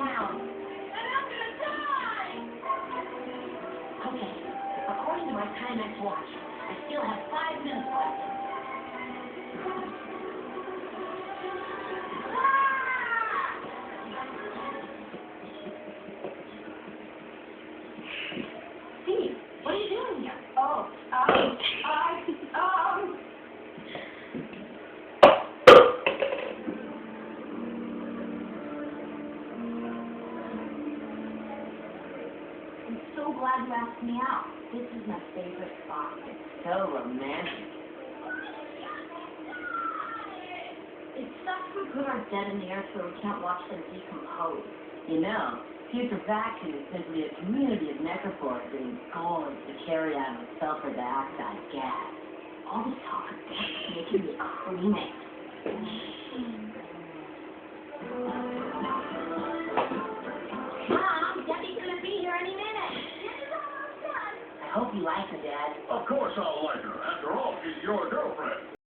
down. And I'm gonna die! Okay, according to my Timex watch, I still have 5 minutes left. Steve, what are you doing here? Oh, I'm so glad you asked me out. This is my favorite spot. It's so romantic. It sucks we put our dead in the earth so we can't watch them decompose. You know, putrefaction is simply a community of necrophores getting gold to carry out of sulfur dioxide gas. All this talk of death is making me creamy. Mom, Debbie's gonna be here any minute. Dinner's almost done. I hope you like her, Dad. Of course I'll like her. After all, she's your girlfriend.